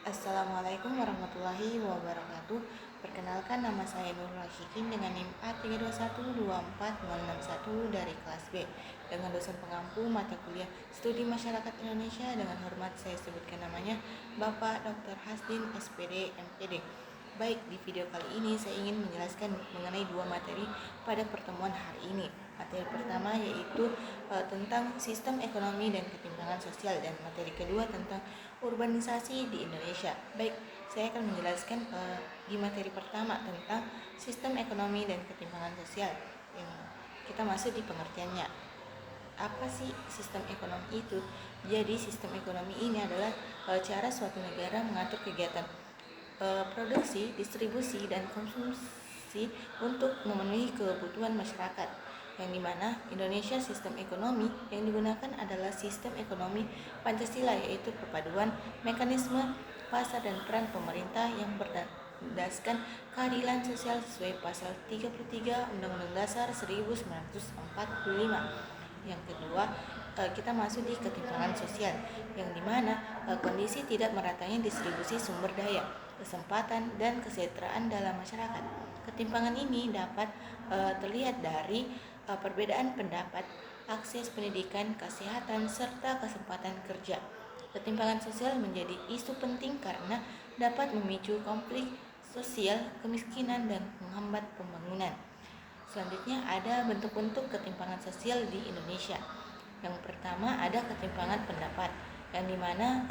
Assalamualaikum warahmatullahi wabarakatuh. Perkenalkan, nama saya Nurul Ashikin dengan NIM A32124061 dari kelas B, dengan dosen pengampu mata kuliah Studi Masyarakat Indonesia. Dengan hormat saya sebutkan namanya Bapak Dr. Hasdin SPD MPD. Baik, di video kali ini saya ingin menjelaskan mengenai dua materi pada pertemuan hari ini. Materi pertama yaitu tentang sistem ekonomi dan ketimpangan sosial, dan materi kedua tentang urbanisasi di Indonesia. Baik, saya akan menjelaskan di materi pertama tentang sistem ekonomi dan ketimpangan sosial. Yang kita masuk di pengertiannya. Apa sih sistem ekonomi itu? Jadi sistem ekonomi ini adalah cara suatu negara mengatur kegiatan produksi, distribusi, dan konsumsi untuk memenuhi kebutuhan masyarakat, yang dimana Indonesia sistem ekonomi yang digunakan adalah sistem ekonomi Pancasila, yaitu perpaduan mekanisme pasar dan peran pemerintah yang berdasarkan keadilan sosial sesuai pasal 33 Undang-Undang Dasar 1945. Yang kedua, kita masuk di ketimpangan sosial, yang dimana kondisi tidak meratanya distribusi sumber daya, kesempatan, dan kesejahteraan dalam masyarakat. Ketimpangan ini dapat terlihat dari perbedaan pendapat, akses pendidikan, kesehatan, serta kesempatan kerja. Ketimpangan sosial menjadi isu penting karena dapat memicu konflik sosial, kemiskinan, dan menghambat pembangunan. Selanjutnya ada bentuk-bentuk ketimpangan sosial di Indonesia. Yang pertama ada ketimpangan pendapat, yang dimana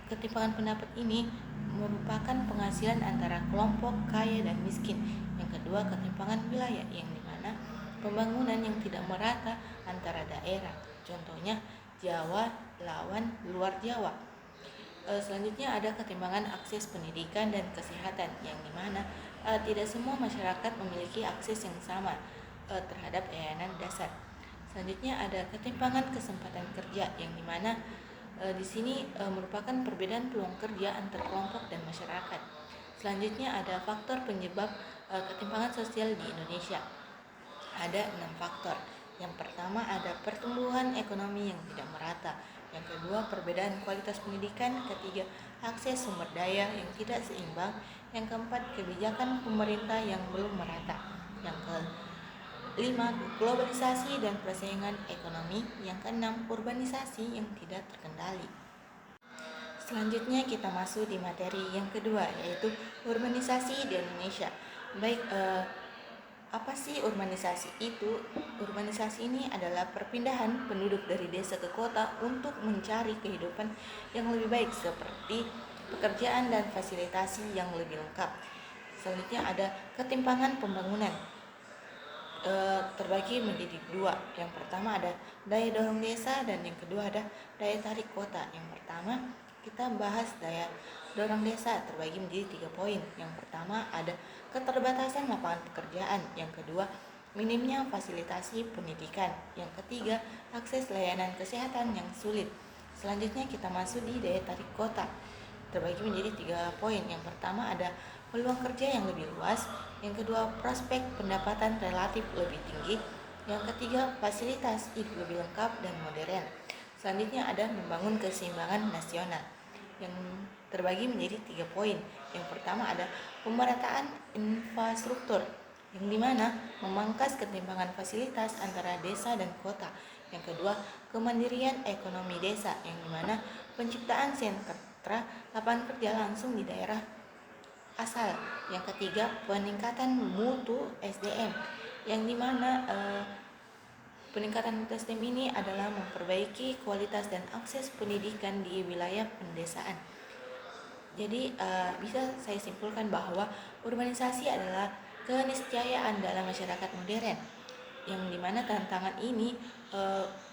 ketimpangan pendapat ini merupakan penghasilan antara kelompok kaya dan miskin. Yang kedua, ketimpangan wilayah, yang dimana pembangunan yang tidak merata antara daerah. Contohnya Jawa lawan luar Jawa. Selanjutnya ada ketimpangan akses pendidikan dan kesehatan, yang dimana tidak semua masyarakat memiliki akses yang sama terhadap layanan dasar. Selanjutnya ada ketimpangan kesempatan kerja, yang dimana di sini merupakan perbedaan peluang kerja antar kelompok dan masyarakat. Selanjutnya ada faktor penyebab ketimpangan sosial di Indonesia. Ada 6 faktor. Yang pertama ada pertumbuhan ekonomi yang tidak merata. Yang kedua, perbedaan kualitas pendidikan. Ketiga, akses sumber daya yang tidak seimbang. Yang keempat, kebijakan pemerintah yang belum merata. Yang kelima, globalisasi dan persaingan ekonomi. Yang keenam, urbanisasi yang tidak terkendali. Selanjutnya kita masuk di materi yang kedua, yaitu urbanisasi di Indonesia. Baik, apa sih urbanisasi itu? Urbanisasi ini adalah perpindahan penduduk dari desa ke kota untuk mencari kehidupan yang lebih baik, seperti pekerjaan dan fasilitasi yang lebih lengkap. Selanjutnya ada ketimpangan pembangunan, terbagi menjadi dua. Yang pertama ada daya dorong desa, dan yang kedua ada daya tarik kota. Yang pertama kita bahas daya dorong desa, terbagi menjadi 3 poin. Yang pertama ada keterbatasan lapangan pekerjaan. Yang kedua, minimnya fasilitasi pendidikan. Yang ketiga, akses layanan kesehatan yang sulit. Selanjutnya kita masuk di daya tarik kota, terbagi menjadi 3 poin. Yang pertama ada peluang kerja yang lebih luas. Yang kedua, prospek pendapatan relatif lebih tinggi. Yang ketiga, fasilitas hidup lebih lengkap dan modern. Selanjutnya ada membangun keseimbangan nasional, yang terbagi menjadi 3 poin. Yang pertama ada pemerataan infrastruktur, yang dimana memangkas ketimpangan fasilitas antara desa dan kota. Yang kedua, kemandirian ekonomi desa, yang dimana penciptaan sentra lapangan kerja langsung di daerah asal. Yang ketiga, peningkatan mutu SDM, yang dimana peningkatan mutu SDM ini adalah memperbaiki kualitas dan akses pendidikan di wilayah pedesaan. Jadi bisa saya simpulkan bahwa urbanisasi adalah keniscayaan dalam masyarakat modern, yang dimana tantangan ini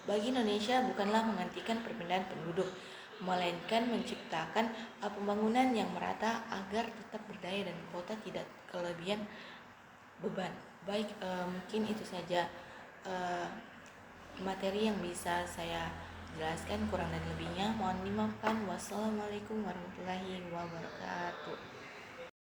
bagi Indonesia bukanlah menggantikan perpindahan penduduk, melainkan menciptakan pembangunan yang merata agar tetap berdaya dan kota tidak kelebihan beban. Baik, mungkin itu saja materi yang bisa saya jelaskan. Kurang dan lebihnya mohon dimaafkan. Wassalamualaikum warahmatullahi wabarakatuh.